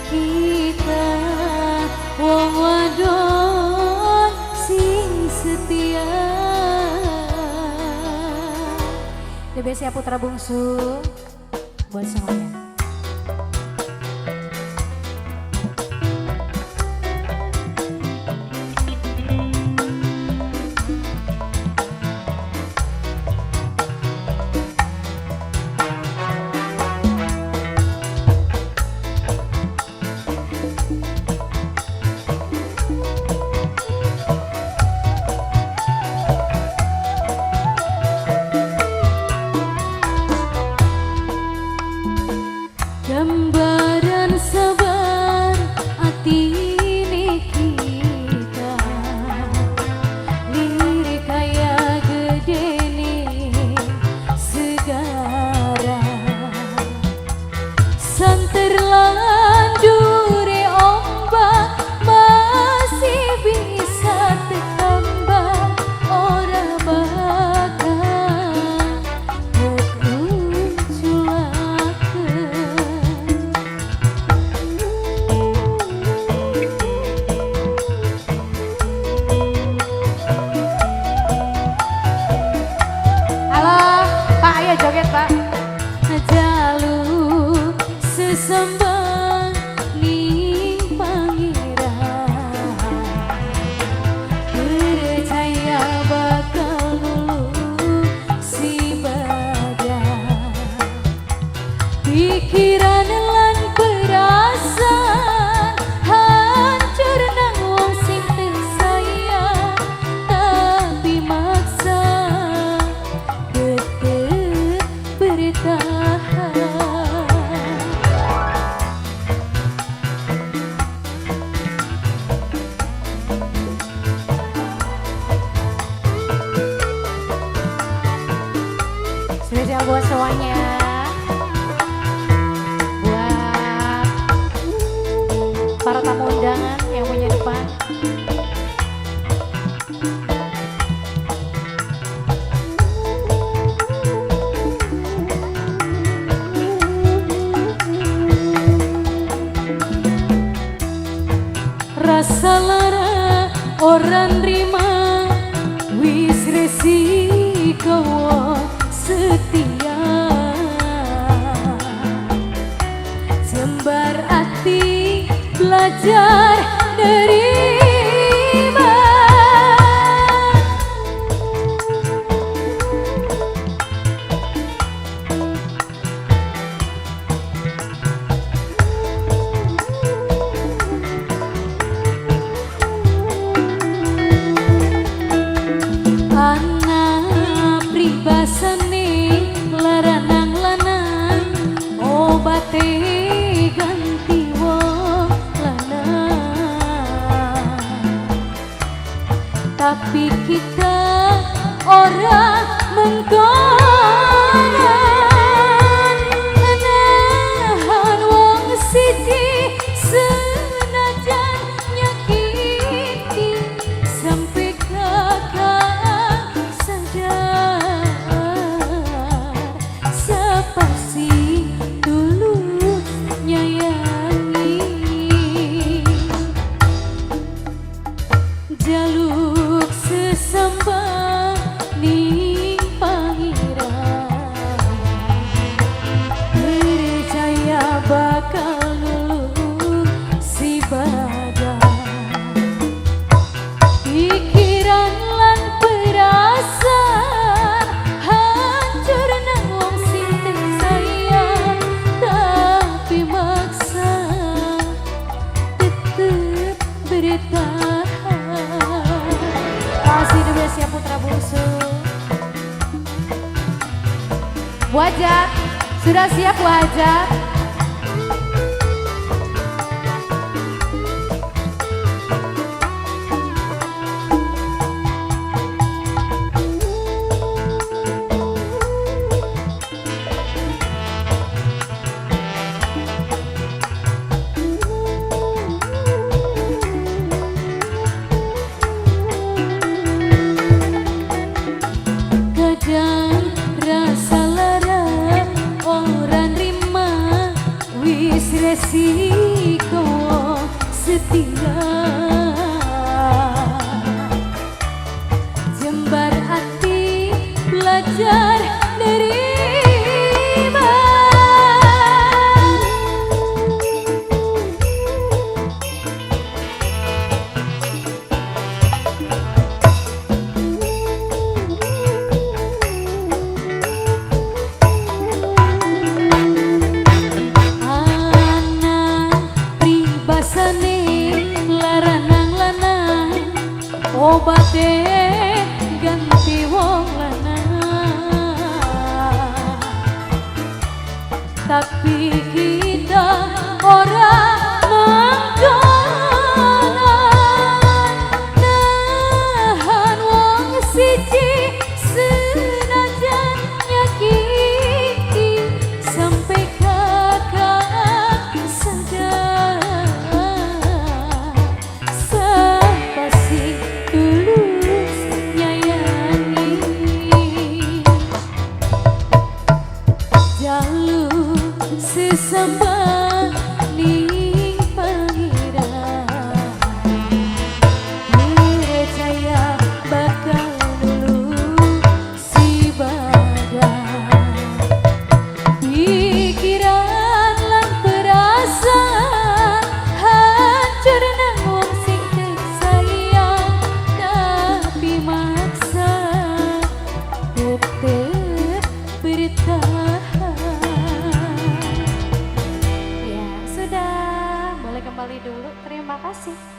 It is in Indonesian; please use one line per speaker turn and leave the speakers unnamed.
kita wong wadon sing setia. DBC Putra Bungsu buat semuanya. Gambaran sabar atine kita, lirik kaya gedene segara, santer landure ombak masih bisa tertambah, ora bakal joget Pak. Jaluk sesembang ning pangeran, percaya bakal nulung si badan, pikiran lan perasaan hancur nang wong sing tersayang, tapi maksa bertahan. Spesial buat semuanya, buat para tamu undangan yang punya depan. Rasa lara orang terima, wis resiko setia, jembar hati belajar nerima. Anak pribasane laranang lanang, obate ganti wong lanang, tapi kita orang mengkonan, menahan wong siji senajan nyakiti sampai kakak sepasi tulus nyayangi. Jaluk sesembang ning pangeran, percaya bakal nulung si badan, pikiran lan perasaan hancur nang wong sing tersayang, tapi maksa tetep bertahan. Kasih DBC Putra Bungsu. Wajah, sudah siap wajah? Kadang rasa lara orang rima resiko setia jembar hati belajar nerima. Obate ganti wong lanang, tapi kita ora mangkonan. Nahan wong siji senajan nyakiti sampai kakak sadar. Sesama ning pangeran percaya bakal dulu si badan pikiran lan perasaan hancur nang wong sing tersayang tapi maksa tetep bertahan. Boleh kembali dulu, terima kasih.